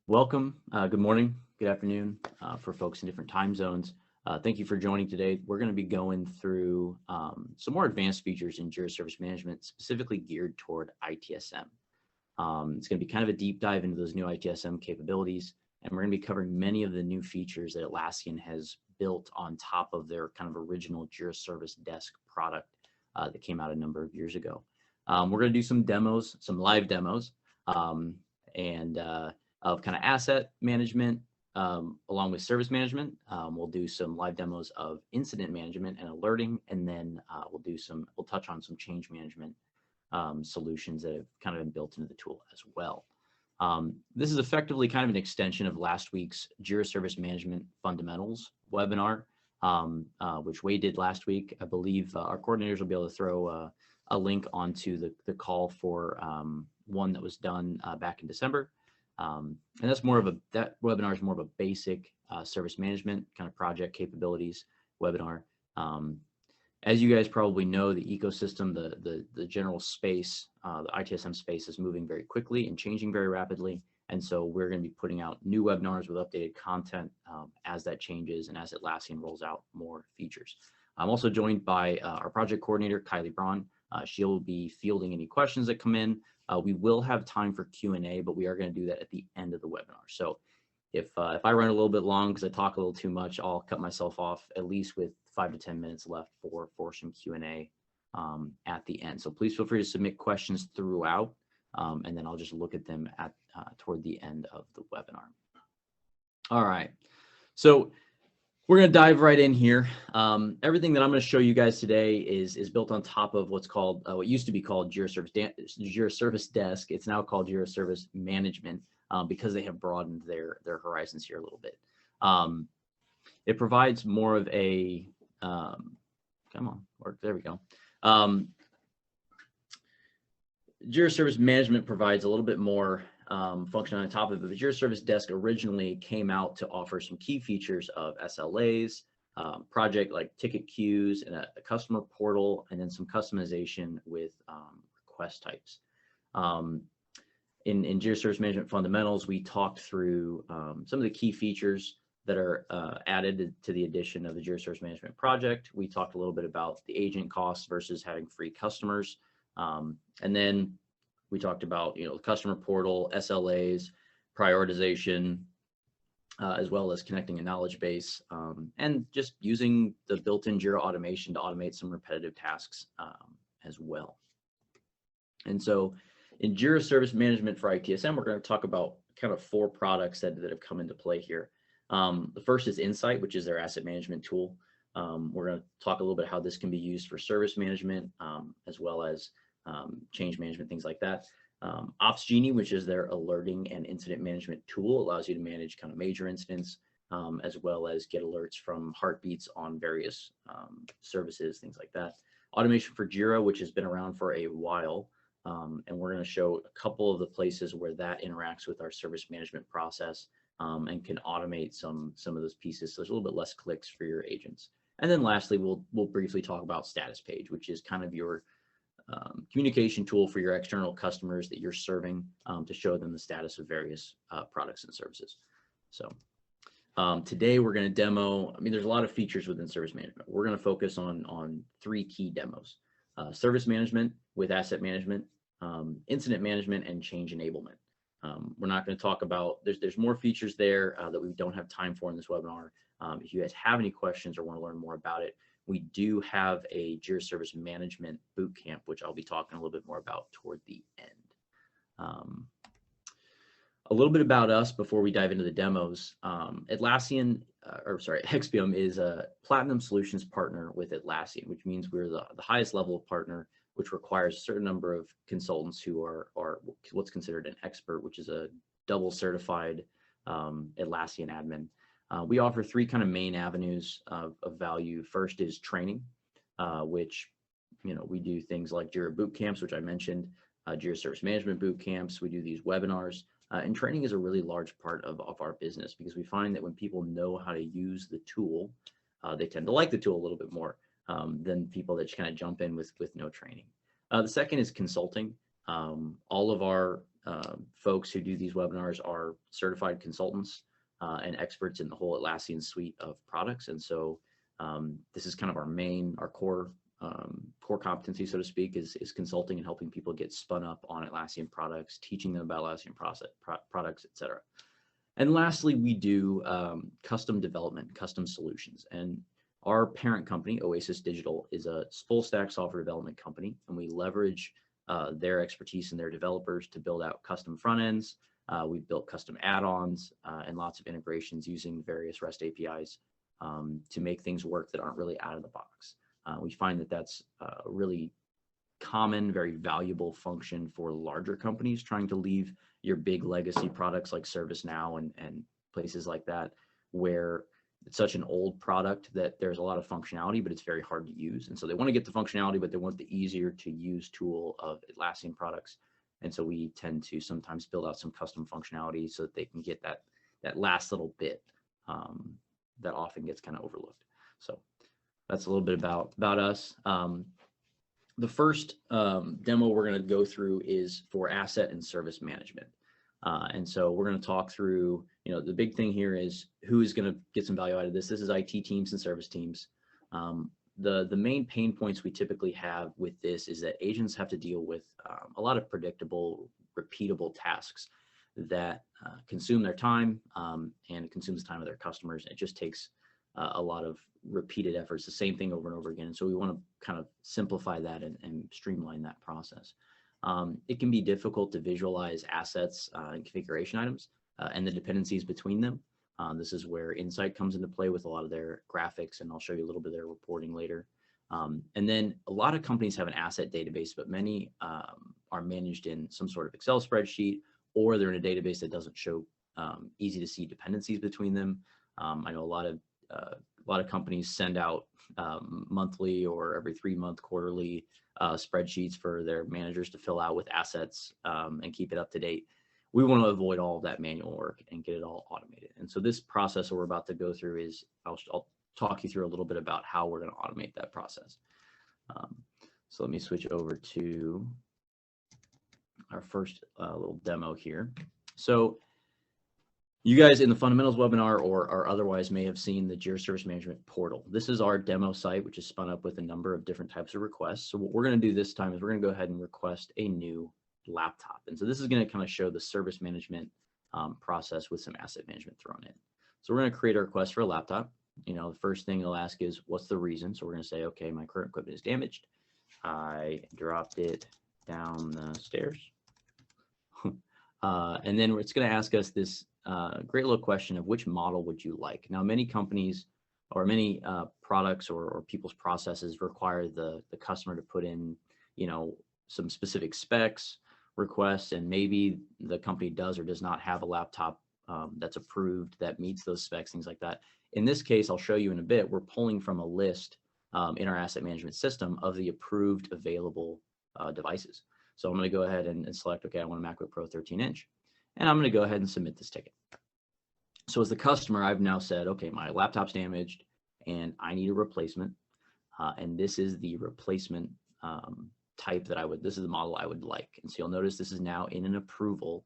Welcome. Good morning, good afternoon for folks in different time zones. Thank you for joining today. We're going to be going through some more advanced features in Jira Service Management, specifically geared toward ITSM. It's going to be kind of a deep dive into those new ITSM capabilities, and we're going to be covering many of the new features that Atlassian has built on top of their kind of original Jira Service Desk product that came out a number of years ago. We're going to do some demos, some live demos, of kind of asset management along with service management. We'll do some live demos of incident management and alerting, and then we'll touch on some change management solutions that have kind of been built into the tool as well. This is effectively kind of an extension of last week's Jira Service Management Fundamentals webinar, which Wade did last week. I believe our coordinators will be able to throw a link onto the call for one that was done back in December. And that webinar is more of a basic service management kind of project capabilities webinar. As you guys probably know, the ecosystem, the general space, the ITSM space is moving very quickly and changing very rapidly. And so we're going to be putting out new webinars with updated content as that changes and as Atlassian rolls out more features. I'm also joined by our project coordinator, Kylie Braun. She'll be fielding any questions that come in. We will have time for Q&A, but we are going to do that at the end of the webinar. So if I run a little bit long because I talk a little too much, I'll cut myself off at least with 5 to 10 minutes left for some Q&A at the end. So please feel free to submit questions throughout, and then I'll just look at them toward the end of the webinar. All right. So we're going to dive right in here. Everything that I'm going to show you guys today is built on top of what's called, what used to be called Jira Service Desk. It's now called Jira Service Management because they have broadened their horizons here a little bit. It provides more of a, there we go. Jira Service Management provides a little bit more function on top of it. The Jira Service Desk originally came out to offer some key features of SLAs, project like ticket queues, and a customer portal, and then some customization with request types. In Jira Service Management Fundamentals, we talked through some of the key features that are added to the addition of the Jira Service Management project. We talked a little bit about the agent costs versus having free customers. And then we talked about, the customer portal, SLAs, prioritization, as well as connecting a knowledge base, and just using the built-in Jira automation to automate some repetitive tasks as well. And so in Jira Service Management for ITSM, we're going to talk about kind of 4 products that have come into play here. The first is Insight, which is their asset management tool. We're going to talk a little bit how this can be used for service management, as well as change management, things like that. Opsgenie, which is their alerting and incident management tool, allows you to manage kind of major incidents, as well as get alerts from heartbeats on various services, things like that. Automation for Jira, which has been around for a while, and we're going to show a couple of the places where that interacts with our service management process and can automate some of those pieces, so there's a little bit less clicks for your agents. And then lastly, we'll briefly talk about Statuspage, which is kind of your communication tool for your external customers that you're serving to show them the status of various products and services. So today we're going to demo, there's a lot of features within service management. We're going to focus on 3 key demos: service management with asset management, incident management, and change enablement. We're not going to talk about, there's more features there that we don't have time for in this webinar. If you guys have any questions or want to learn more about it, we do have a Jira Service Management bootcamp, which I'll be talking a little bit more about toward the end. A little bit about us before we dive into the demos. Expium is a Platinum Solutions partner with Atlassian, which means we're the highest level of partner, which requires a certain number of consultants who are what's considered an expert, which is a double certified Atlassian admin. We offer 3 kind of main avenues of value. First is training, which, we do things like Jira boot camps, which I mentioned, Jira Service Management boot camps. We do these webinars, and training is a really large part of our business because we find that when people know how to use the tool, they tend to like the tool a little bit more than people that just kind of jump in with no training. The second is consulting. All of our folks who do these webinars are certified consultants and experts in the whole Atlassian suite of products. And so this is kind of our core competency, so to speak, is consulting and helping people get spun up on Atlassian products, teaching them about Atlassian products, et cetera. And lastly, we do custom development, custom solutions. And our parent company, Oasis Digital, is a full stack software development company, and we leverage their expertise and their developers to build out custom front ends. We've built custom add-ons and lots of integrations using various REST APIs to make things work that aren't really out of the box. We find that that's a really common, very valuable function for larger companies trying to leave your big legacy products like ServiceNow and places like that, where it's such an old product that there's a lot of functionality, but it's very hard to use. And so they want to get the functionality, but they want the easier to use tool of Atlassian products. And so we tend to sometimes build out some custom functionality so that they can get that last little bit that often gets kind of overlooked. So that's a little bit about us. The first demo we're going to go through is for asset and service management. And so we're going to talk through, the big thing here is who is going to get some value out of this. This is IT teams and service teams. The main pain points we typically have with this is that agents have to deal with a lot of predictable, repeatable tasks that consume their time and it consumes the time of their customers. It just takes a lot of repeated efforts, the same thing over and over again. And so we want to kind of simplify that and streamline that process. It can be difficult to visualize assets and configuration items and the dependencies between them. This is where Insight comes into play with a lot of their graphics, and I'll show you a little bit of their reporting later. And then a lot of companies have an asset database, but many are managed in some sort of Excel spreadsheet, or they're in a database that doesn't show easy to see dependencies between them. I know a lot of companies send out monthly or every 3-month quarterly spreadsheets for their managers to fill out with assets and keep it up to date. We want to avoid all of that manual work and get it all automated. And so this process that we're about to go through is, I'll talk you through a little bit about how we're going to automate that process. So let me switch over to our first little demo here. So you guys in the fundamentals webinar or otherwise may have seen the Jira Service Management portal. This is our demo site, which is spun up with a number of different types of requests. So what we're going to do this time is we're going to go ahead and request a new laptop. And so this is going to kind of show the service management process with some asset management thrown in. So we're going to create a request for a laptop. The first thing it'll ask is, what's the reason? So we're going to say, okay, my current equipment is damaged. I dropped it down the stairs. And then it's going to ask us this great little question of which model would you like? Now, many companies or many products or people's processes require the customer to put in, some specific specs, requests, and maybe the company does or does not have a laptop that's approved that meets those specs, things like that. In this case, I'll show you in a bit, we're pulling from a list in our asset management system of the approved available devices. So I'm going to go ahead and select, okay, I want a MacBook Pro 13-inch, and I'm going to go ahead and submit this ticket. So as the customer, I've now said, okay, my laptop's damaged and I need a replacement. And this is the replacement type that this is the model I would like. And so you'll notice this is now in an approval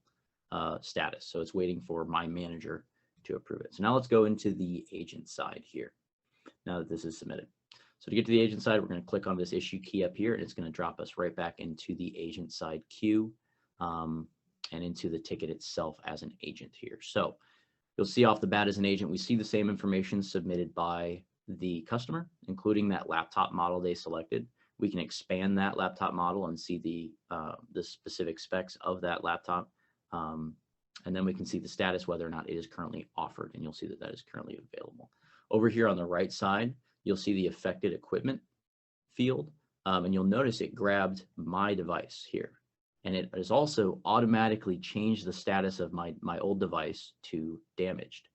status. So it's waiting for my manager to approve it. So now let's go into the agent side here, now that this is submitted. So to get to the agent side, we're going to click on this issue key up here, and it's going to drop us right back into the agent side queue and into the ticket itself as an agent here. So you'll see off the bat as an agent, we see the same information submitted by the customer, including that laptop model they selected. We can expand that laptop model and see the specific specs of that laptop. And then we can see the status, whether or not it is currently offered, and you'll see that that is currently available. Over here on the right side, you'll see the affected equipment field, and you'll notice it grabbed my device here. And it has also automatically changed the status of my old device to damaged.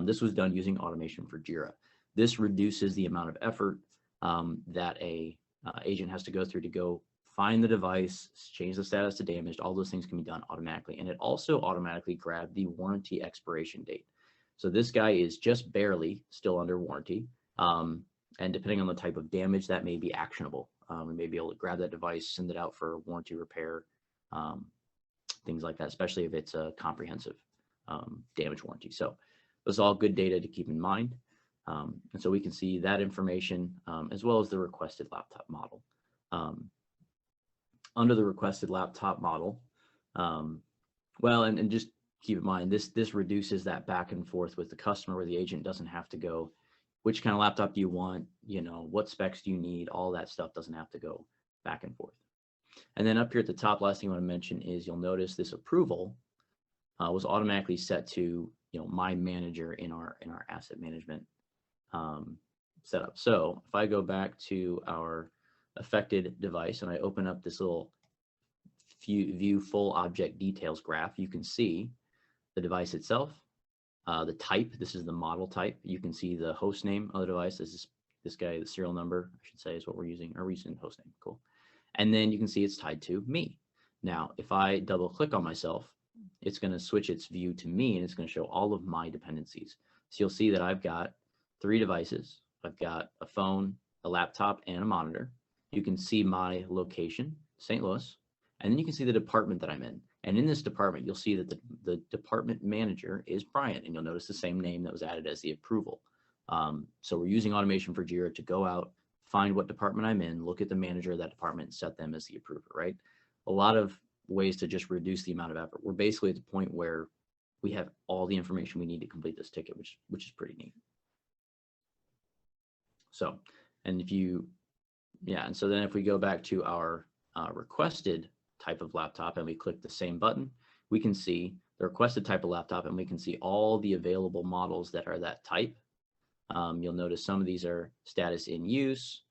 This was done using automation for Jira. This reduces the amount of effort that a agent has to go through to go find the device, change the status to damaged. All those things can be done automatically. And it also automatically grabbed the warranty expiration date. So this guy is just barely still under warranty. And depending on the type of damage, that may be actionable. We may be able to grab that device, send it out for warranty repair, things like that, especially if it's a comprehensive damage warranty. So those are all good data to keep in mind. And so we can see that information as well as the requested laptop model. Under the requested laptop model, well, and just keep in mind, this reduces that back and forth with the customer where the agent doesn't have to go, which kind of laptop do you want? You know, what specs do you need? All that stuff doesn't have to go back and forth. And then up here at the top, last thing I want to mention is you'll notice this approval was automatically set to, you know, my manager in our asset management setup. So if I go back to our affected device and I open up this little view full object details graph, you can see the device itself, the type. This is the model type. You can see the host name of the device. This guy, the serial number, I should say, is what we're using. Our recent host name. Cool. And then you can see it's tied to me. Now, if I double click on myself, it's going to switch its view to me, and it's going to show all of my dependencies. So you'll see that I've got 3 devices. I've got a phone, a laptop, and a monitor. You can see my location, St. Louis, and then you can see the department that I'm in. And in this department, you'll see that the department manager is Brian, and you'll notice the same name that was added as the approval. So we're using automation for Jira to go out, find what department I'm in, look at the manager of that department, and set them as the approver, right? A lot of ways to just reduce the amount of effort. We're basically at the point where we have all the information we need to complete this ticket, which is pretty neat. So, and if you, yeah, and so then if we go back to our requested type of laptop and we click the same button, we can see the requested type of laptop and we can see all the available models that are that type. You'll notice some of these are status in use,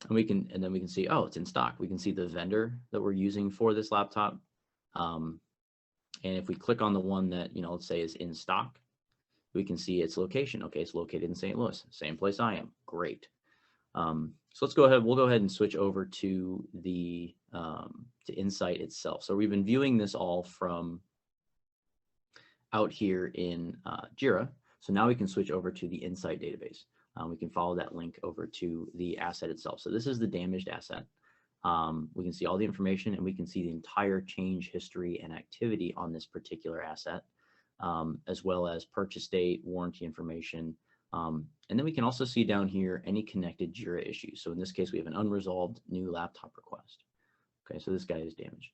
and then we can see, oh, it's in stock. We can see the vendor that we're using for this laptop. And if we click on the one that, you know, let's say is in stock, we can see its location. Okay, it's located in St. Louis, same place I am. Great. So let's go ahead. We'll go ahead and switch over to the to Insight itself. So we've been viewing this all from out here in Jira. So now we can switch over to the Insight database. We can follow that link over to the asset itself. So this is the damaged asset. We can see all the information and we can see the entire change history and activity on this particular asset, as well as purchase date, warranty information. And then we can also see down here any connected Jira issues. So in this case, we have an unresolved new laptop request. Okay, so this guy is damaged.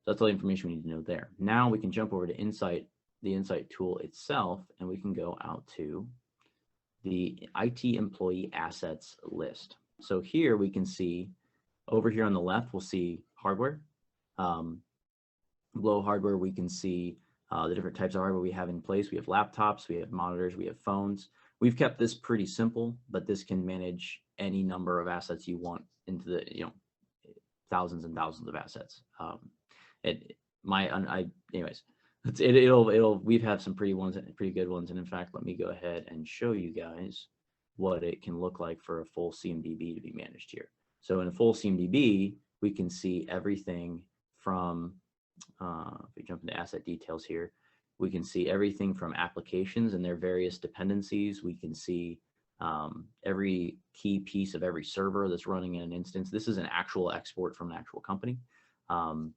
That's all the information we need to know there. Now we can jump over to Insight, the Insight tool itself, and we can go out to the IT employee assets list. So here we can see, over here on the left, we'll see hardware. Below hardware, we can see the different types of hardware we have in place. We have laptops, we have monitors, we have phones. We've kept this pretty simple, but this can manage any number of assets you want into the, you know, thousands and thousands of assets. Anyways, we've had some pretty good ones. And in fact, let me go ahead and show you guys what it can look like for a full CMDB to be managed here. So in a full CMDB, we can see everything from, if we jump into asset details here, we can see everything from applications and their various dependencies. We can see every key piece of every server that's running in an instance. This is an actual export from an actual company. And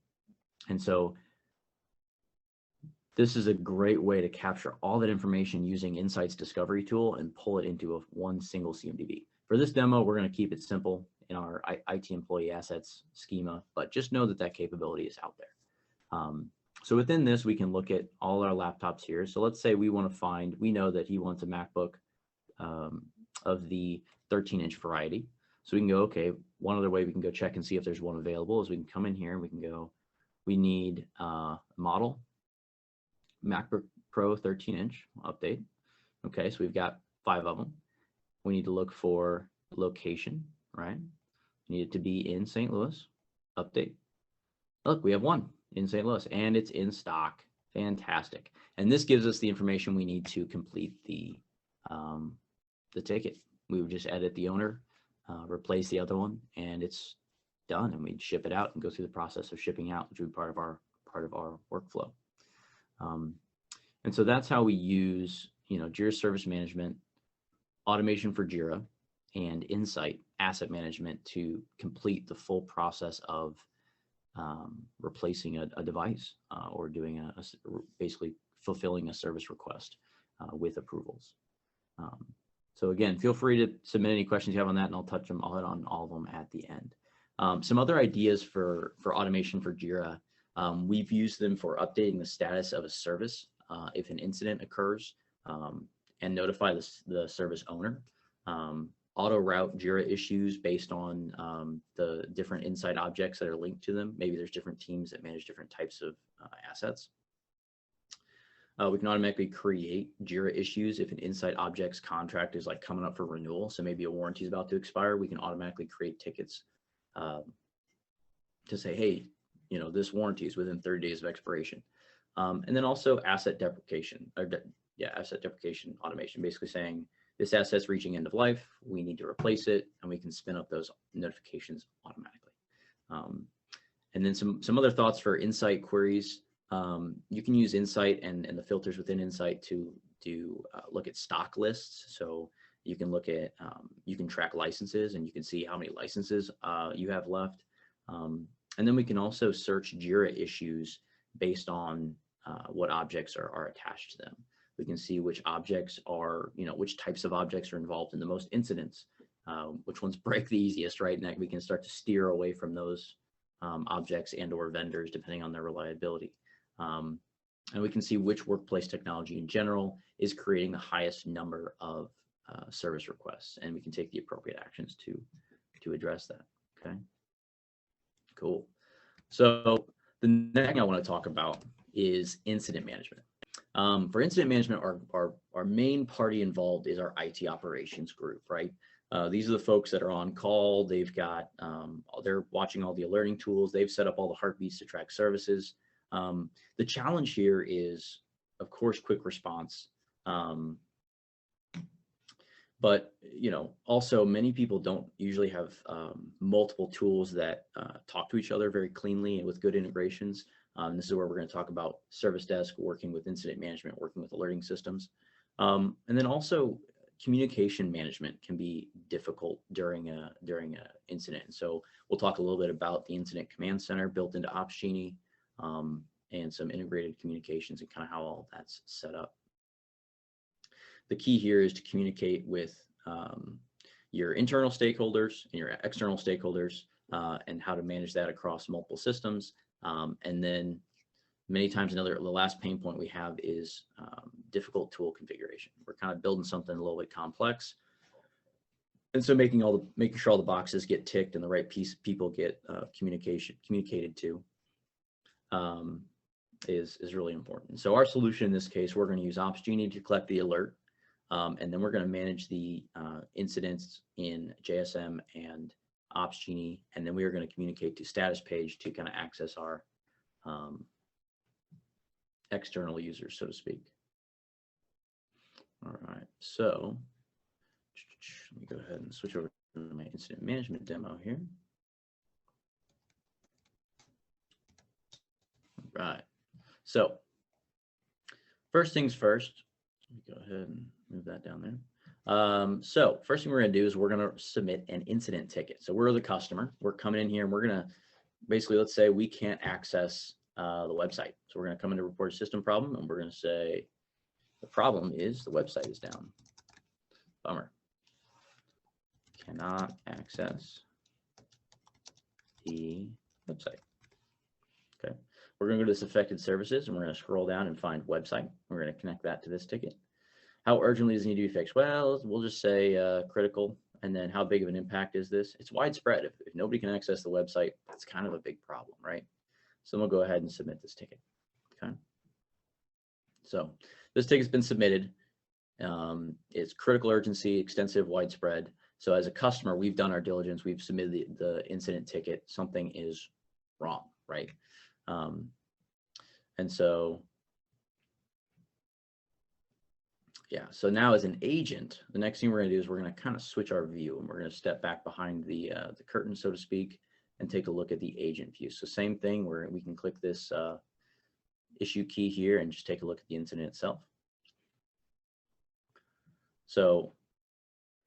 so this is a great way to capture all that information using Insight's discovery tool and pull it into one single CMDB. For this demo, we're going to keep it simple in our IT employee assets schema, but just know that that capability is out there. So within this, we can look at all our laptops here. So let's say we want to find, we know that he wants a MacBook of the 13-inch variety. So we can go, okay, one other way we can go check and see if there's one available is we can come in here and we can go, we need model, MacBook Pro 13-inch update. Okay, so we've got 5 of them. We need to look for location, right? We need it to be in St. Louis, update. Look, we have one in St. Louis and it's in stock. Fantastic. And this gives us the information we need to complete the ticket. We would just edit the owner, replace the other one, and it's done. And we'd ship it out and go through the process of shipping out, which would be part of our workflow. And so that's how we use, Jira Service Management, automation for Jira, and Insight asset management to complete the full process of replacing a device or doing basically fulfilling a service request with approvals. So again, feel free to submit any questions you have on that, and I'll hit on all of them at the end. Some other ideas for automation for Jira. We've used them for updating the status of a service if an incident occurs, and notify the service owner. Auto route Jira issues based on the different Insight objects that are linked to them. Maybe there's different teams that manage different types of assets. We can automatically create Jira issues if an Insight object's contract is like coming up for renewal. So maybe a warranty is about to expire. We can automatically create tickets to say, hey, you know, this warranty is within 30 days of expiration. And then also asset deprecation, asset deprecation automation, basically saying this asset's reaching end of life, we need to replace it, and we can spin up those notifications automatically. And then some other thoughts for Insight queries. You can use Insight and the filters within Insight to look at stock lists. So you can look at, you can track licenses, and you can see how many licenses you have left. And then we can also search Jira issues based on what objects are attached to them. We can see which objects are, which types of objects are involved in the most incidents, which ones break the easiest, right? And we can start to steer away from those objects and or vendors depending on their reliability. And we can see which workplace technology in general is creating the highest number of service requests, and we can take the appropriate actions to address that. Okay, cool. So the next thing I want to talk about is incident management. For incident management, our main party involved is our IT operations group, right? These are the folks that are on call. They've got, they're watching all the alerting tools. They've set up all the heartbeats to track services. The challenge here is, of course, quick response. But, also many people don't usually have multiple tools that talk to each other very cleanly and with good integrations. This is where we're going to talk about Service Desk, working with incident management, working with alerting systems. And then also communication management can be difficult during a incident. So we'll talk a little bit about the incident command center built into Opsgenie, and some integrated communications and kind of how all that's set up. The key here is to communicate with your internal stakeholders and your external stakeholders, and how to manage that across multiple systems. And then many times the last pain point we have is difficult tool configuration. We're kind of building something a little bit complex. And so making sure all the boxes get ticked and the right people get communicated to is really important. So our solution in this case, we're going to use Opsgenie to collect the alert. And then we're going to manage the incidents in JSM and Opsgenie, and then we are going to communicate to Statuspage to kind of access our external users, so to speak. All right, so let me go ahead and switch over to my incident management demo here. All right, so first things first, let me go ahead and move that down there. So first thing we're going to do is we're going to submit an incident ticket. So we're the customer. We're coming in here and we're going to basically, let's say we can't access the website. So we're going to come in to report a system problem, and we're going to say the problem is the website is down. Bummer. Cannot access the website. Okay. We're going to go to this affected services, and we're going to scroll down and find website. We're going to connect that to this ticket. How urgently does it need to be fixed? Well, we'll just say critical. And then how big of an impact is this? It's widespread. If nobody can access the website, that's kind of a big problem, right? So we'll go ahead and submit this ticket. Okay. So this ticket's been submitted. It's critical urgency, extensive, widespread. So as a customer, we've done our diligence. We've submitted the incident ticket. Something is wrong, right? And so, yeah, so now as an agent, the next thing we're going to do is we're going to kind of switch our view, and we're going to step back behind the curtain, so to speak, and take a look at the agent view. So same thing, where we can click this issue key here and just take a look at the incident itself. So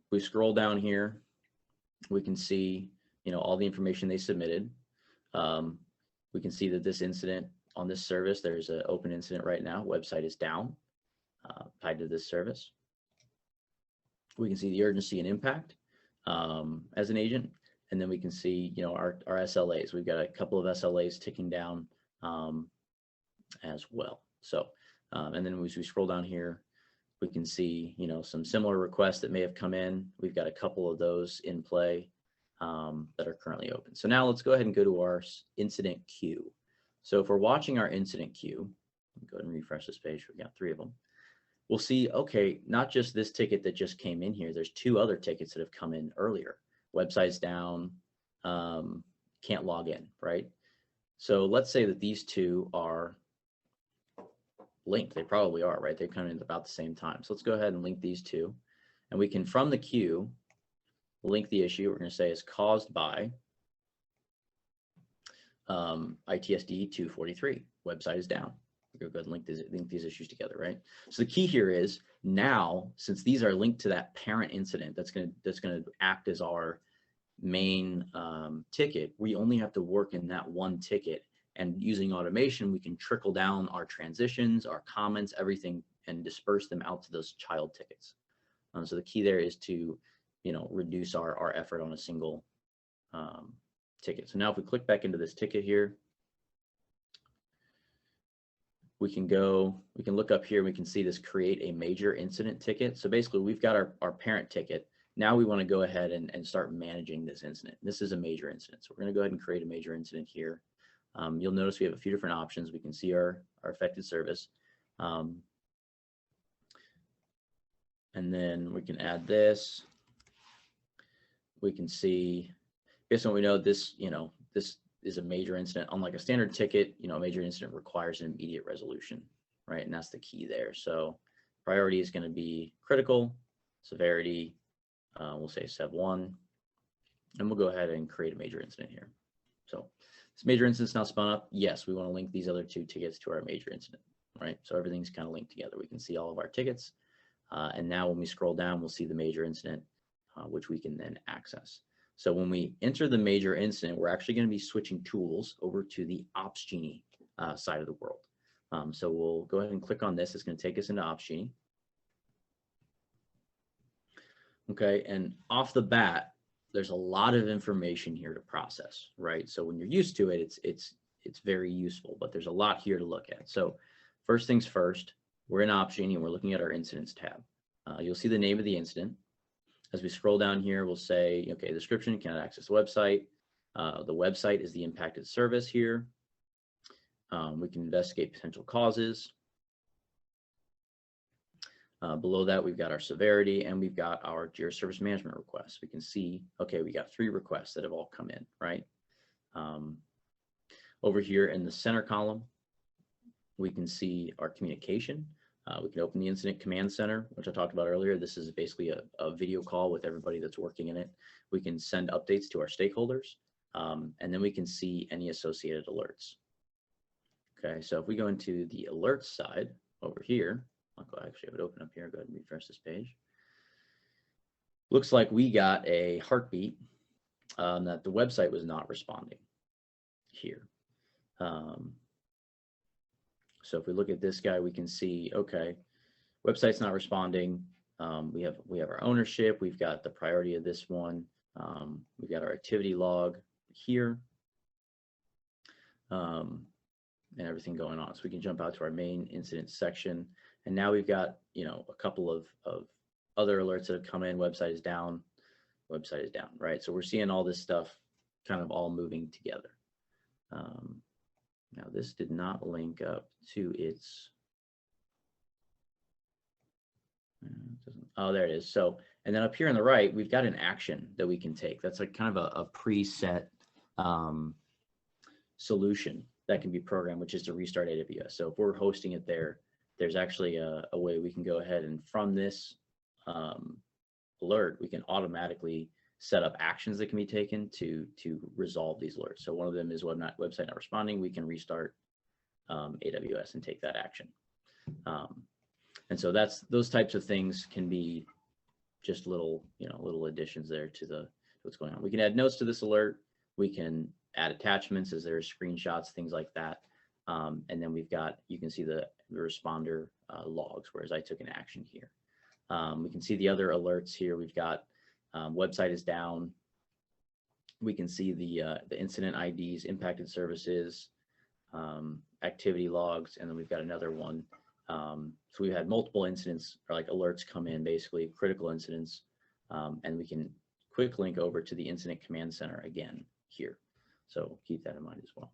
we scroll down here, We can see, all the information they submitted. We can see that this incident on this service, there's an open incident right now. Website is down, tied to this service. We can see the urgency and impact as an agent. And then we can see, our SLAs. We've got a couple of SLAs ticking down as well. So, and then as we scroll down here, we can see, some similar requests that may have come in. We've got a couple of those in play that are currently open. So now let's go ahead and go to our incident queue. So if we're watching our incident queue, go ahead and refresh this page. We've got 3 of them. We'll see, okay, not just this ticket that just came in here. There's 2 other tickets that have come in earlier. Website's down, can't log in, right? So let's say that these 2 are linked. They probably are, right? They come in at about the same time. So let's go ahead and link these 2. And we can, from the queue, link the issue. We're going to say is caused by ITSD 243. Website is down. We'll go ahead and link these issues together, right? So the key here is now, since these are linked to that parent incident that's going to act as our main ticket, we only have to work in that one ticket. And using automation, we can trickle down our transitions, our comments, everything, and disperse them out to those child tickets. So the key there is to, reduce our effort on a single ticket. So now if we click back into this ticket here, we can look up here, we can see this create a major incident ticket. So basically we've got our parent ticket. Now we want to go ahead and start managing this incident. This is a major incident. So we're going to go ahead and create a major incident here. You'll notice we have a few different options. We can see our affected service. And then we can add this. We can see, based on what we know, this is a major incident. Unlike a standard ticket, a major incident requires an immediate resolution, right? And that's the key there. So priority is going to be critical, severity, we'll say Sev 1, and we'll go ahead and create a major incident here. So this major incident's now spun up. Yes, we want to link these other 2 tickets to our major incident, right? So everything's kind of linked together. We can see all of our tickets. And now when we scroll down, we'll see the major incident, which we can then access. So when we enter the major incident, we're actually going to be switching tools over to the Opsgenie side of the world. So we'll go ahead and click on this. It's going to take us into Opsgenie. Okay, and off the bat, there's a lot of information here to process, right? So when you're used to it, it's very useful, but there's a lot here to look at. So first things first, we're in Opsgenie and we're looking at our incidents tab. You'll see the name of the incident. As we scroll down here, we'll say, okay, description, cannot access the website. The website is the impacted service here. We can investigate potential causes. Below that, we've got our severity and we've got our Jira Service Management requests. We can see, okay, we got 3 requests that have all come in, right? Over here in the center column, we can see our communication. We can open the incident command center, which I talked about earlier. This is basically a video call with everybody that's working in it. We can send updates to our stakeholders, and then we can see any associated alerts. Okay, so if we go into the alerts side over here, I'll actually have it open up here. Go ahead and refresh this page. Looks like we got a heartbeat that the website was not responding here. So if we look at this guy, we can see, okay, website's not responding. We have our ownership. We've got the priority of this one. We've got our activity log here, and everything going on. So we can jump out to our main incident section. And now we've got, a couple of other alerts that have come in. Website is down, right? So we're seeing all this stuff kind of all moving together. Now this did not link up to its, oh, there it is. So, and then up here on the right, we've got an action that we can take. That's like kind of a preset solution that can be programmed, which is to restart AWS. So if we're hosting it there, there's actually a way we can go ahead and from this alert, we can automatically set up actions that can be taken to resolve these alerts. So one of them is website not responding. We can restart AWS and take that action. And so those types of things can be just little additions there to the what's going on. We can add notes to this alert. We can add attachments as there are screenshots, things like that. And then we've got, you can see the responder logs, whereas I took an action here. We can see the other alerts here. We've got website is down. We can see the incident IDs, impacted services, activity logs, and then we've got another one. So we've had multiple incidents or like alerts come in, basically critical incidents, and we can quick link over to the incident command center again here. So keep that in mind as well.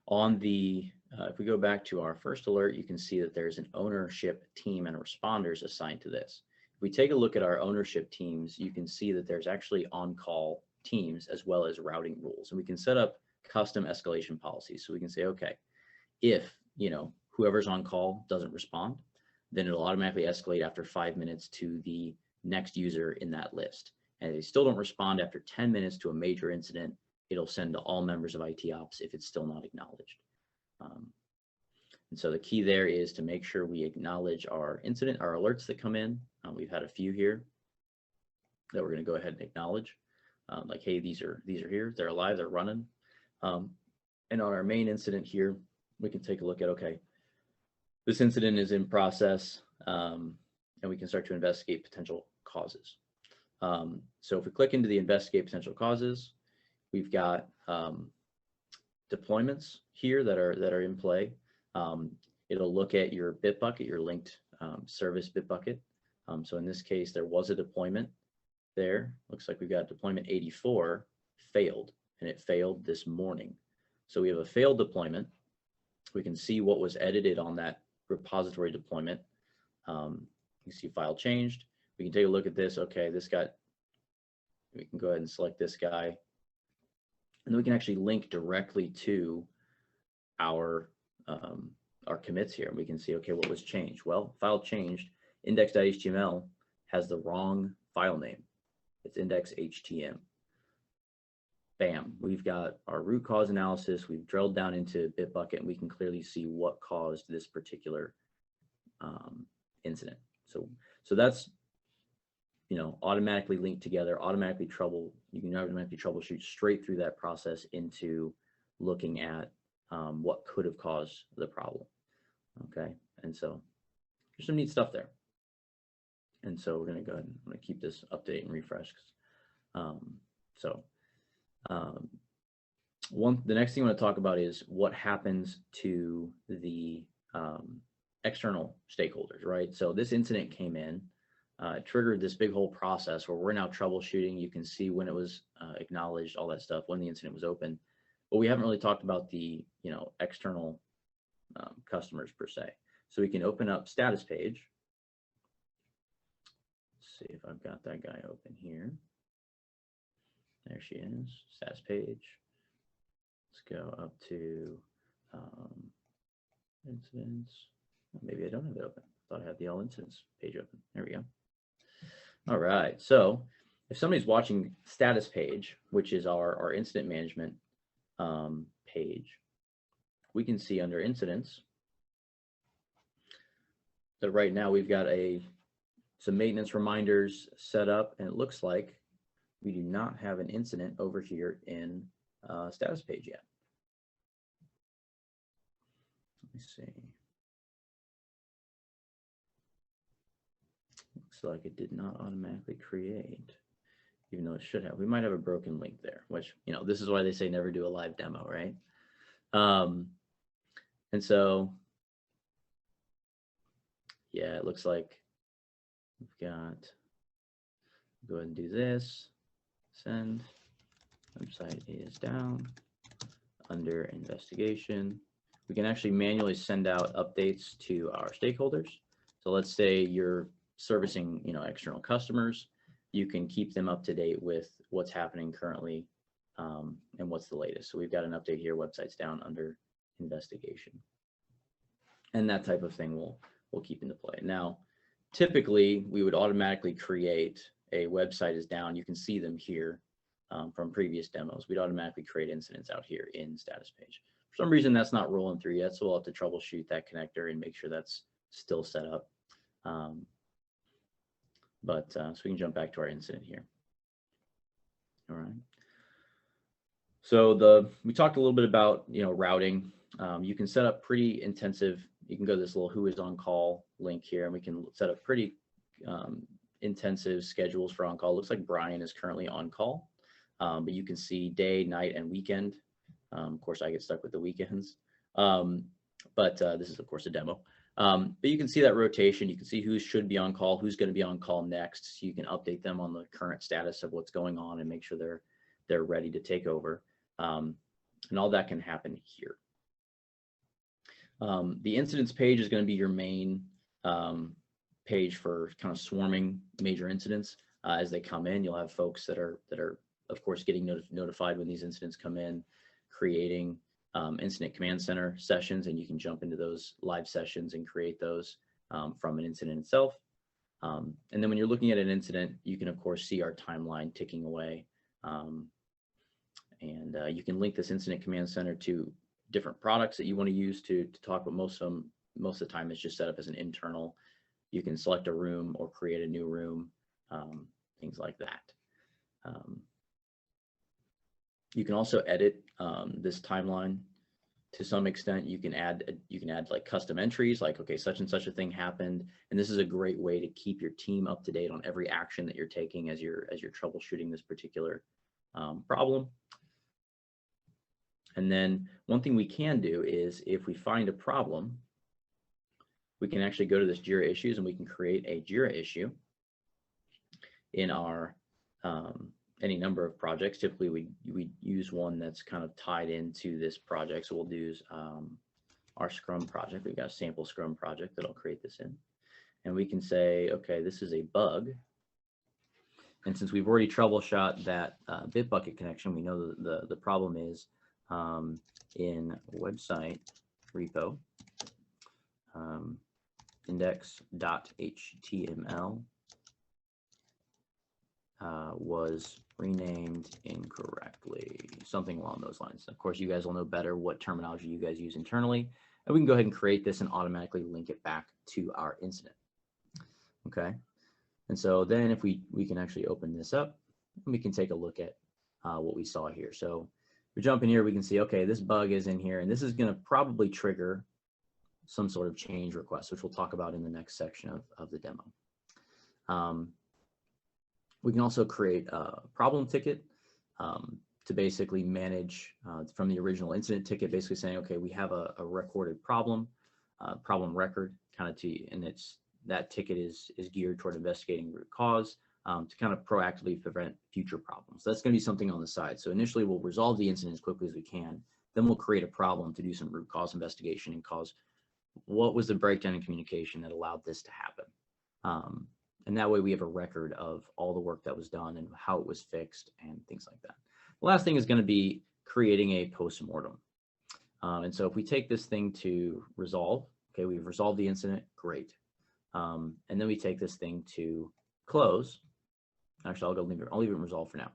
On the, if we go back to our first alert, you can see that there's an ownership team and responders assigned to this. If we take a look at our ownership teams, you can see that there's actually on-call teams as well as routing rules. And we can set up custom escalation policies. So we can say, okay, if, you know, whoever's on call doesn't respond, then it'll automatically escalate after 5 minutes to the next user in that list. And if they still don't respond after 10 minutes to a major incident, it'll send to all members of IT Ops if it's still not acknowledged. And so the key there is to make sure we acknowledge our incident, our alerts that come in. We've had a few here that we're going to go ahead and acknowledge. Like, hey, these are here, they're alive, they're running. And on our main incident here, we can take a look at, okay, this incident is in process, and we can start to investigate potential causes. So if we click into the investigate potential causes, we've got deployments here that are in play. It'll look at your Bitbucket, your linked service Bitbucket. So in this case, there was a deployment there. Looks like we've got deployment 84 failed, and it failed this morning. So we have a failed deployment. We can see what was edited on that repository deployment. You can see file changed. We can take a look at this. Okay, this got, we can go ahead and select this guy. And then we can actually link directly to our commits here. We can see, okay, what was changed? Well, file changed. Index.html has the wrong file name. It's index.htm. Bam, we've got our root cause analysis. We've drilled down into Bitbucket, and we can clearly see what caused this particular incident. So that's, you know, automatically linked together, you can automatically troubleshoot straight through that process into looking at what could have caused the problem. Okay, and so there's some neat stuff there. And so we're going to go ahead and I'm going to keep this update and refresh. The next thing I want to talk about is what happens to the external stakeholders, right? So this incident came in, triggered this big whole process where we're now troubleshooting. You can see when it was acknowledged, all that stuff, when the incident was open, but we haven't really talked about the, you know, external customers per se. So we can open up Statuspage. Let's see if I've got that guy open here. There she is, Statuspage. Let's go up to incidents. Maybe I don't have it open. I thought I had the all incidents page open. There we go. All right, so if somebody's watching Statuspage, which is our incident management page, we can see under incidents that right now we've got some maintenance reminders set up, and it looks like we do not have an incident over here in Statuspage yet. Let me see. Looks like it did not automatically create, even though it should have. We might have a broken link there, which, you know, this is why they say never do a live demo, right? And so, yeah, it looks like we've got, go ahead and do this, send, website is down, under investigation. We can actually manually send out updates to our stakeholders. So let's say you're servicing, you know, external customers, you can keep them up to date with what's happening currently and what's the latest. So we've got an update here, website's down under investigation. And that type of thing we'll keep into play. Now, typically we would automatically create a website is down. You can see them here from previous demos. We'd automatically create incidents out here in Statuspage. For some reason, that's not rolling through yet, so we'll have to troubleshoot that connector and make sure that's still set up. So we can jump back to our incident here. All right. So we talked a little bit about, routing. You can set up pretty intensive. You can go to this little who is on call link here, and we can set up pretty intensive schedules for on call. Looks like Brian is currently on call, but you can see day, night, and weekend. Of course, I get stuck with the weekends, but this is of course a demo. But you can see that rotation. You can see who should be on call, who's going to be on call next. So you can update them on the current status of what's going on and make sure they're ready to take over. And all that can happen here. The incidents page is going to be your main page for kind of swarming major incidents. As they come in, you'll have folks that are of course getting notified when these incidents come in, creating incident command center sessions, and you can jump into those live sessions and create those from an incident itself. And then when you're looking at an incident, you can of course see our timeline ticking away. And you can link this incident command center to different products that you want to use to talk, but most of the time it's just set up as an internal. You can select a room or create a new room, things like that. You can also edit this timeline to some extent. You can add like custom entries, like, okay, such and such a thing happened, and this is a great way to keep your team up to date on every action that you're taking as you're troubleshooting this particular problem. And then one thing we can do is, if we find a problem, we can actually go to this Jira issues, and we can create a Jira issue in our any number of projects. Typically we use one that's kind of tied into this project. So we'll do our Scrum project. We've got a sample Scrum project that I'll create this in. And we can say, okay, this is a bug. And since we've already troubleshot that Bitbucket connection, we know that the problem is in website repo index.html was renamed incorrectly, something along those lines. Of course, you guys will know better what terminology you guys use internally, and we can go ahead and create this and automatically link it back to our incident. Okay, and so then if we can actually open this up, and we can take a look at what we saw here. So we jump in here, we can see, okay, this bug is in here, and this is going to probably trigger some sort of change request, which we'll talk about in the next section of the demo. We can also create a problem ticket to basically manage from the original incident ticket, basically saying, okay, we have a recorded problem record kind of and that ticket is geared toward investigating root cause to kind of proactively prevent future problems. So that's going to be something on the side. So initially we'll resolve the incident as quickly as we can. Then we'll create a problem to do some root cause investigation and cause what was the breakdown in communication that allowed this to happen. And that way we have a record of all the work that was done and how it was fixed and things like that. The last thing is going to be creating a post-mortem. And so if we take this thing to resolve, okay, we've resolved the incident, great. And then we take this thing to close. Actually, I'll leave it in resolve for now.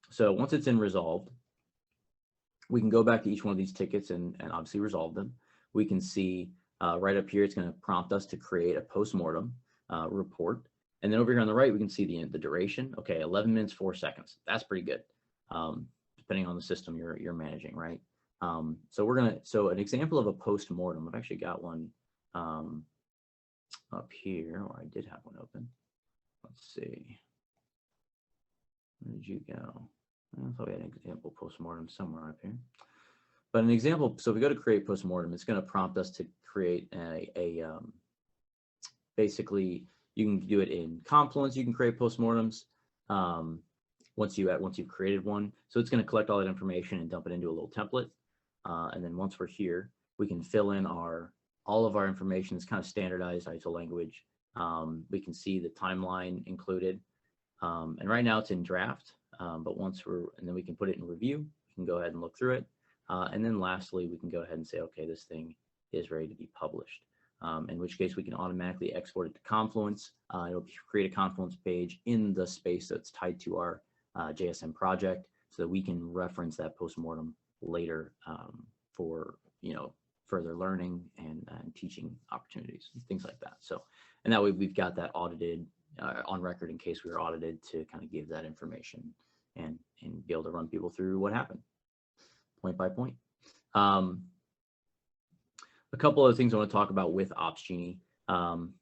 So once it's in resolved, we can go back to each one of these tickets and obviously resolve them. We can see right up here, it's going to prompt us to create a post-mortem report. And then over here on the right, we can see the duration. Okay, 11 minutes, 4 seconds. That's pretty good, depending on the system you're managing, right? So an example of a post-mortem, I've actually got one up here, or I did have one open. Let's see. Where did you go? I thought we had an example post-mortem somewhere up here. But an example, so if we go to create post-mortem, it's going to prompt us to create basically, you can do it in Confluence. You can create post-mortems once you've created one. So it's going to collect all that information and dump it into a little template. And then once we're here, we can fill in all of our information. It's kind of standardized ISO language. We can see the timeline included. And right now it's in draft, but and then we can put it in review. We can go ahead and look through it. And then lastly, we can go ahead and say, okay, this thing is ready to be published. In which case we can automatically export it to Confluence. It'll create a Confluence page in the space that's tied to our JSM project, so that we can reference that postmortem later for further learning and teaching opportunities, things like that. So, and that way we've got that audited on record in case we were audited to kind of give that information and be able to run people through what happened point by point. A couple of things I want to talk about with Opsgenie. Some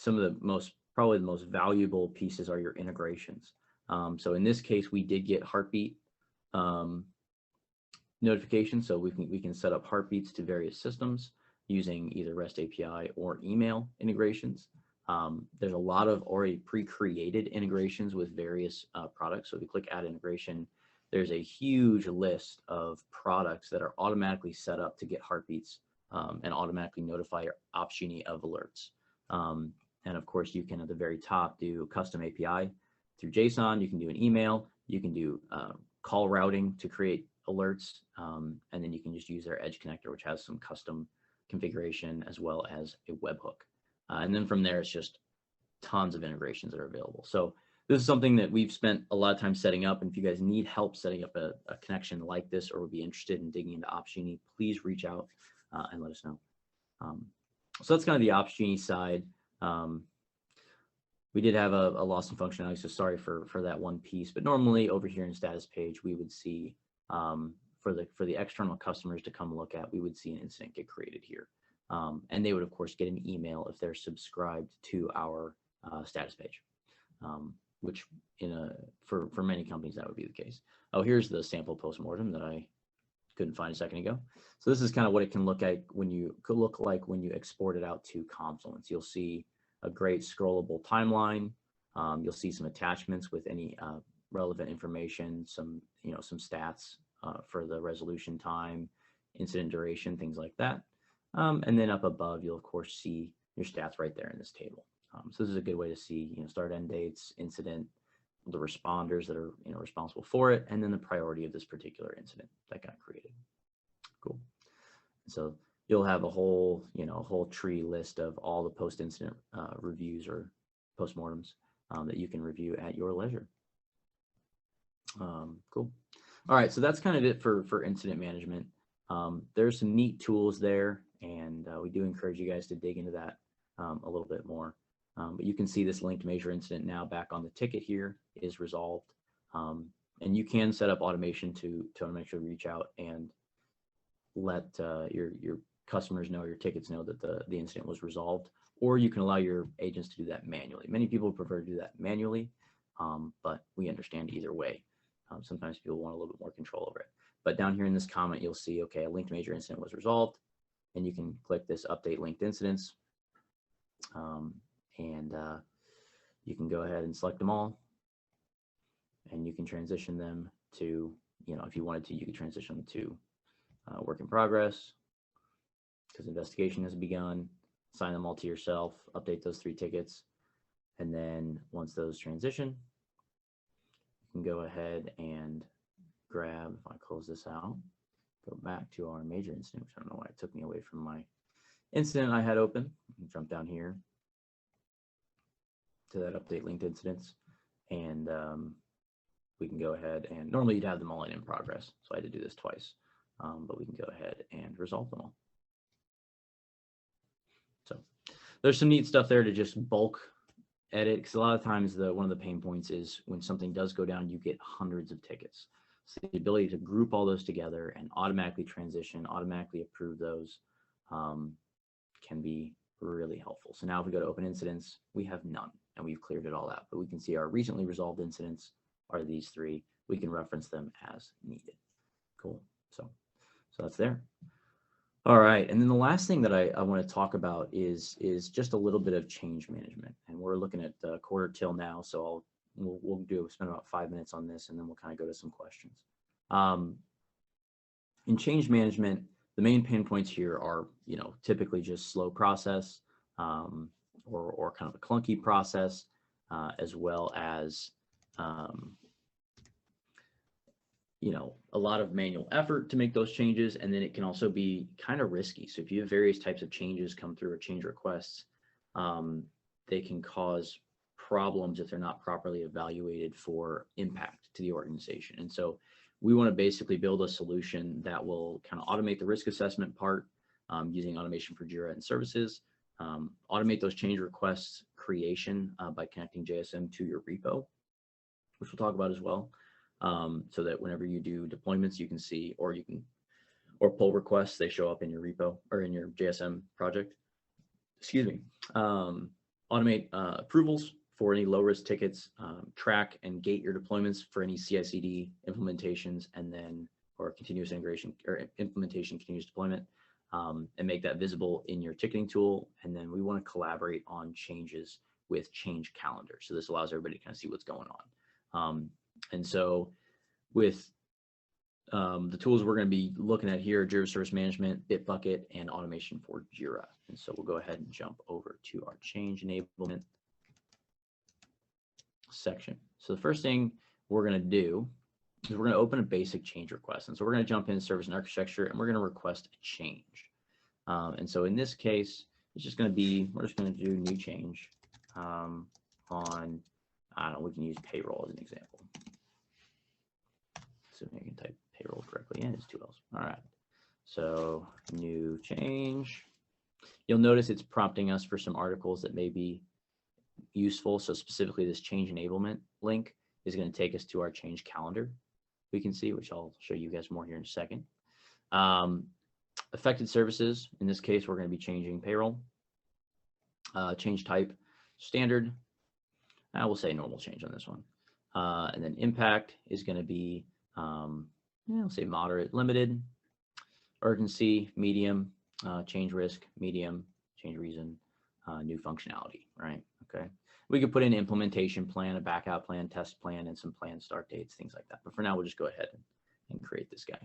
of the probably the most valuable pieces are your integrations. So in this case, we did get heartbeat notifications. So we can set up heartbeats to various systems using either REST API or email integrations. There's a lot of already pre-created integrations with various products. So if you click add integration, there's a huge list of products that are automatically set up to get heartbeats and automatically notify Opsgenie of alerts. And of course, you can at the very top do custom API through JSON. You can do an email. You can do call routing to create alerts. And then you can just use their Edge connector, which has some custom configuration as well as a webhook. And then from there, it's just tons of integrations that are available. So this is something that we've spent a lot of time setting up. And if you guys need help setting up a connection like this or would be interested in digging into Opsgenie, please reach out and let us know. So that's kind of the Opsgenie side. We did have a loss in functionality, so sorry for that one piece. But normally over here in Statuspage, we would see for the external customers to come look at, we would see an incident get created here. And they would, of course, get an email if they're subscribed to our status page, which for many companies, that would be the case. Oh, here's the sample postmortem that I couldn't find a second ago. So this is kind of what it can look like when you export it out to Confluence. You'll see a great scrollable timeline. You'll see some attachments with any relevant information, some stats for the resolution time, incident duration, things like that. And then up above, you'll of course see your stats right there in this table. So this is a good way to see, start, end dates, incident, the responders that are responsible for it, and then the priority of this particular incident that got created. Cool. So you'll have a whole tree list of all the post-incident reviews or postmortems that you can review at your leisure. Cool. All right, so that's kind of it for incident management. There's some neat tools there, and we do encourage you guys to dig into that a little bit more. But you can see this linked major incident now back on the ticket here is resolved. And you can set up automation to automatically reach out and let your customers know, your tickets know that the incident was resolved, or you can allow your agents to do that manually. Many people prefer to do that manually, but we understand either way. Sometimes people want a little bit more control over it. But down here in this comment, you'll see, okay, a linked major incident was resolved, and you can click this update linked incidents. You can go ahead and select them all, and you can transition them to, if you wanted to, you could transition them to work in progress, because investigation has begun, assign them all to yourself, update those 3 tickets, and then once those transition, you can go ahead and grab, if I close this out, go back to our major incident, which I don't know why it took me away from my incident I had open, jump down here to that update linked incidents, and we can go ahead and normally you'd have them all in progress, so I had to do this twice, but we can go ahead and resolve them all. So there's some neat stuff there to just bulk edit, because a lot of times one of the pain points is when something does go down, you get hundreds of tickets. So the ability to group all those together and automatically transition, automatically approve those can be really helpful. So now if we go to open incidents, we have none, and we've cleared it all out. But we can see our recently resolved incidents are these 3. We can reference them as needed. Cool. So that's there. All right, and then the last thing that I want to talk about is just a little bit of change management, and we're looking at the quarter till now. So we'll spend about 5 minutes on this, and then we'll kind of go to some questions. In change management, the main pain points here are, typically just slow process or kind of a clunky process, as well as, a lot of manual effort to make those changes. And then it can also be kind of risky. So if you have various types of changes come through or change requests, they can cause problems if they're not properly evaluated for impact to the organization. And so we want to basically build a solution that will kind of automate the risk assessment part using automation for Jira and services, automate those change requests, creation by connecting JSM to your repo, which we'll talk about as well. So that whenever you do deployments, you can see, or pull requests, they show up in your repo or in your JSM project. Excuse me. Automate approvals for any low-risk tickets, track and gate your deployments for any CI/CD implementations, and then or continuous integration or implementation, continuous deployment, and make that visible in your ticketing tool. And then we want to collaborate on changes with change calendar. So this allows everybody to kind of see what's going on. And so with the tools we're going to be looking at here, Jira Service Management, Bitbucket, and automation for Jira. And so we'll go ahead and jump over to our change enablement section. So the first thing we're going to do is we're going to open a basic change request. And so we're going to jump in service and architecture, and we're going to request a change. And so in this case, it's just going to be, we're just going to do new change on, I don't know, we can use payroll as an example. So I can type payroll correctly in, it's 2 L's. All right, so new change. You'll notice it's prompting us for some articles that may be useful. So specifically this change enablement link is going to take us to our change calendar, we can see, which I'll show you guys more here in a second. Affected services, in this case, we're going to be changing payroll. Change type, standard. I will say normal change on this one. And then impact is going to be, I'll say moderate, limited. Urgency, medium. Change risk, medium. Change reason, new functionality, right? Okay. We could put in an implementation plan, a backup plan, test plan, and some planned start dates, things like that. But for now, we'll just go ahead and create this guy.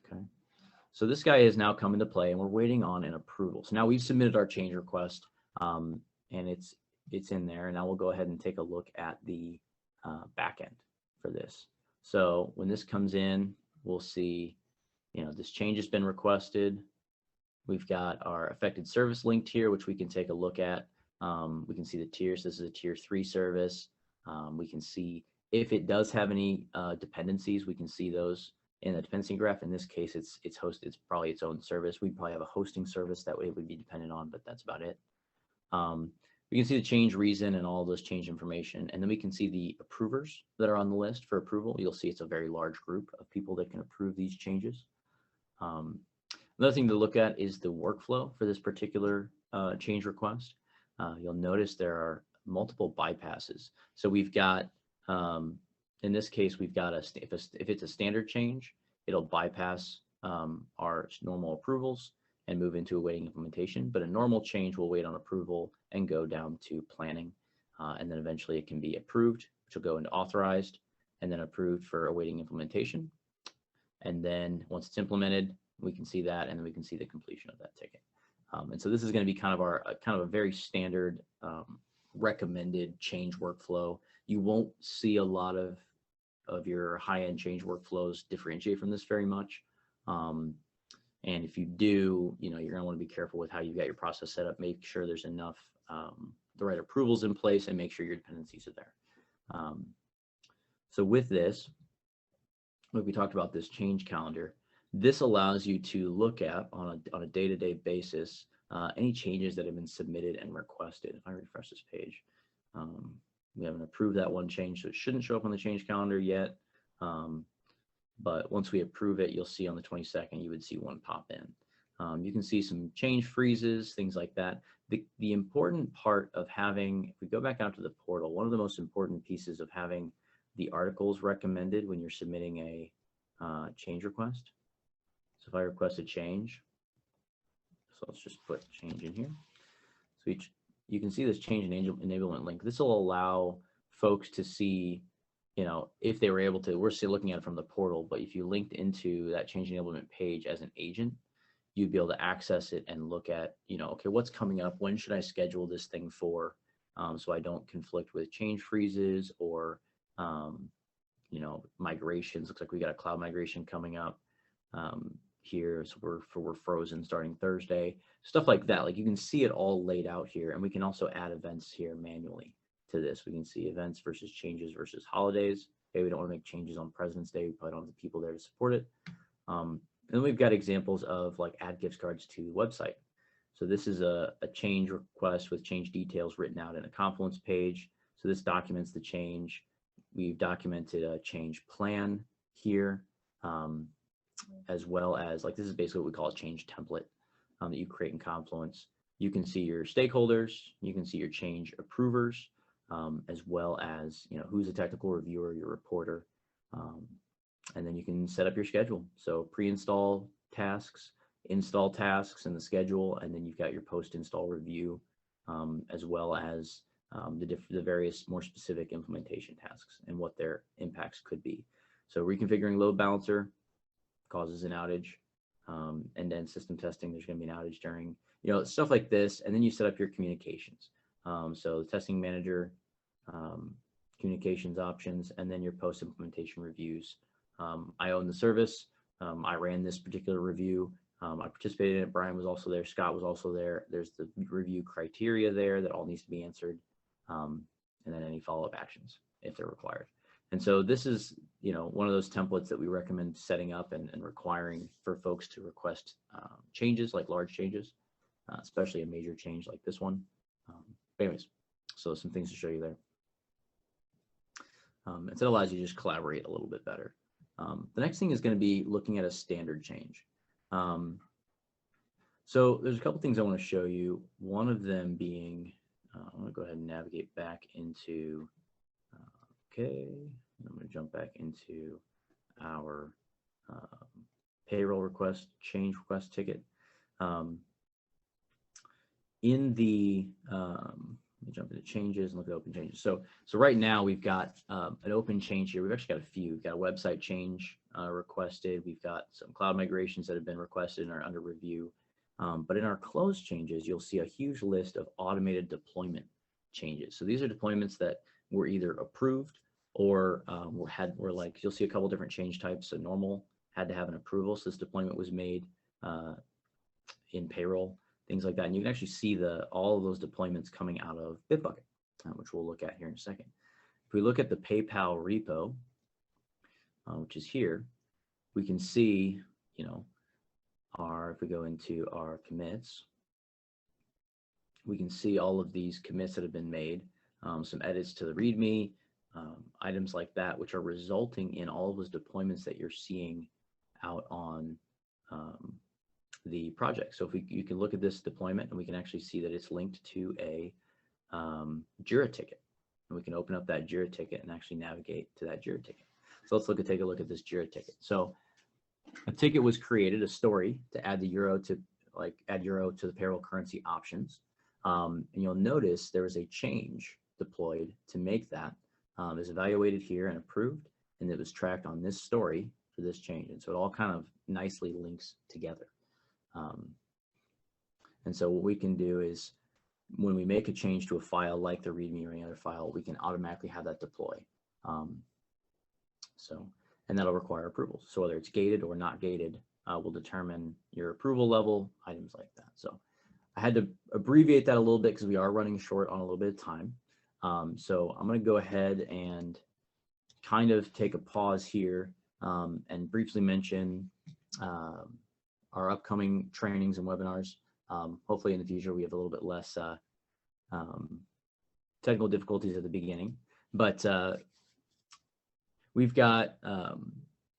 Okay. So this guy is now come into play, and we're waiting on an approval. So now we've submitted our change request, and it's in there. And now we'll go ahead and take a look at the backend for this. So when this comes in, we'll see, this change has been requested. We've got our affected service linked here, which we can take a look at. We can see the tiers. This is a tier 3 service. We can see if it does have any dependencies, we can see those in the dependency graph. In this case, it's hosted, it's probably its own service. We probably have a hosting service that way it would be dependent on, but that's about it. We can see the change reason and all those change information. And then we can see the approvers that are on the list for approval. You'll see it's a very large group of people that can approve these changes. Another thing to look at is the workflow for this particular change request. You'll notice there are multiple bypasses. So we've got, in this case, we've got if it's a standard change, it'll bypass our normal approvals and move into awaiting implementation. But a normal change will wait on approval and go down to planning. And then eventually it can be approved, which will go into authorized, and then approved for awaiting implementation. And then once it's implemented, we can see that, and then we can see the completion of that ticket. And so this is going to be kind of a very standard recommended change workflow. You won't see a lot of your high-end change workflows differentiate from this very much. And if you do, you're going to want to be careful with how you got your process set up. Make sure there's enough the right approvals in place, and make sure your dependencies are there. So with this, like we talked about, this change calendar, this allows you to look at on a day-to-day basis any changes that have been submitted and requested. If I refresh this page, we haven't approved that one change, so it shouldn't show up on the change calendar yet. But once we approve it, you'll see on the 22nd, you would see one pop in. You can see some change freezes, things like that. The important part of having, if we go back out to the portal, one of the most important pieces of having the articles recommended when you're submitting a change request. So if I request a change, so let's just put change in here. So you can see this change enablement link. This will allow folks to see, if they were able to, we're still looking at it from the portal, but if you linked into that change enablement page as an agent, you'd be able to access it and look at, okay, what's coming up? When should I schedule this thing for? So I don't conflict with change freezes or, migrations. Looks like we got a cloud migration coming up here. So we're frozen starting Thursday, stuff like that. Like you can see it all laid out here, and we can also add events here manually to this. We can see events versus changes versus holidays. Okay, we don't want to make changes on President's Day. We probably don't have the people there to support it. And then we've got examples of like add gift cards to the website. So this is a change request with change details written out in a Confluence page. So this documents the change. We've documented a change plan here, as well as, like, this is basically what we call a change template that you create in Confluence. You can see your stakeholders, you can see your change approvers, as well as, you know, who's a technical reviewer, your reporter, and then you can set up your schedule. So pre-install tasks, install tasks in the schedule, and then you've got your post-install review, as well as the various more specific implementation tasks and what their impacts could be. So reconfiguring load balancer causes an outage, and then system testing, there's going to be an outage during, you know, stuff like this. And then you set up your communications. So the testing manager, communications options, and then your post-implementation reviews. I own the service. I ran this particular review. I participated in it. Brian was also there. Scott was also there. There's the review criteria there that all needs to be answered, and then any follow-up actions if they're required. And so this is, you know, one of those templates that we recommend setting up and requiring for folks to request changes, like large changes, especially a major change like this one. But anyways, so some things to show you there. And so it allows you to just collaborate a little bit better. The next thing is going to be looking at a standard change. So there's a couple things I want to show you. One of them being, I'm going to go ahead and navigate back into, okay, I'm going to jump back into our payroll request, change request ticket. In the, let me jump into changes and look at open changes. So right now we've got an open change here. We've actually got a few. We've got a website change requested. We've got some cloud migrations that have been requested and are under review. But in our closed changes, you'll see a huge list of automated deployment changes. So these are deployments that were either approved or were like, you'll see a couple different change types. So normal had to have an approval. So this deployment was made in payroll, things like that. And you can actually see all of those deployments coming out of Bitbucket, which we'll look at here in a second. If we look at the PayPal repo, which is here, we can see, you know, if we go into our commits, we can see all of these commits that have been made, some edits to the README, items like that, which are resulting in all of those deployments that you're seeing out on the project. So if you can look at this deployment and we can actually see that it's linked to a Jira ticket, and we can open up that Jira ticket and actually navigate to that Jira ticket. So let's take a look at this Jira ticket. So a ticket was created, a story to add the euro to the payroll currency options. And you'll notice there was a change deployed to make that is evaluated here and approved, and it was tracked on this story for this change. And so it all kind of nicely links together. And so what we can do is when we make a change to a file like the README or any other file, we can automatically have that deploy. And that'll require approval. So whether it's gated or not gated will determine your approval level, items like that. So I had to abbreviate that a little bit because we are running short on a little bit of time. So I'm going to go ahead and kind of take a pause here and briefly mention our upcoming trainings and webinars. Hopefully in the future we have a little bit less technical difficulties at the beginning, but we've got,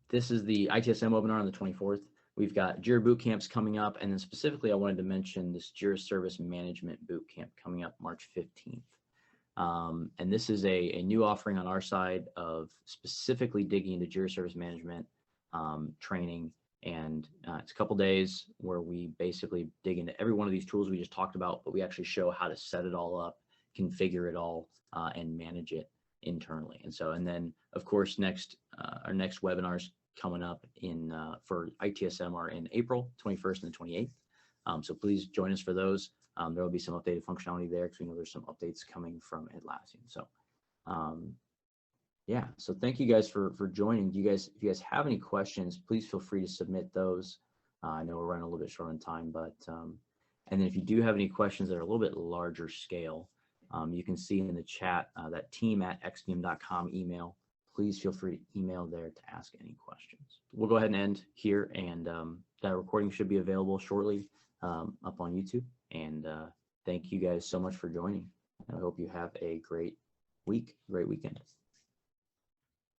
this is the ITSM webinar on the 24th. We've got Jira boot camps coming up, and then specifically I wanted to mention this Jira Service Management boot camp coming up March 15th. And this is a new offering on our side of specifically digging into Jira Service Management training. And it's a couple days where we basically dig into every one of these tools we just talked about, but we actually show how to set it all up, configure it all, and manage it internally. And then of course our next webinars coming up for ITSM are in April 21st and the 28th. So please join us for those. There will be some updated functionality there because we know there's some updates coming from Atlassian. So yeah, so thank you guys for joining. If you guys have any questions, please feel free to submit those. I know we're running a little bit short on time, but and then if you do have any questions that are a little bit larger scale, you can see in the chat that team@expium.com email. Please feel free to email there to ask any questions. We'll go ahead and end here, and that recording should be available shortly up on YouTube. And thank you guys so much for joining. I hope you have a great weekend.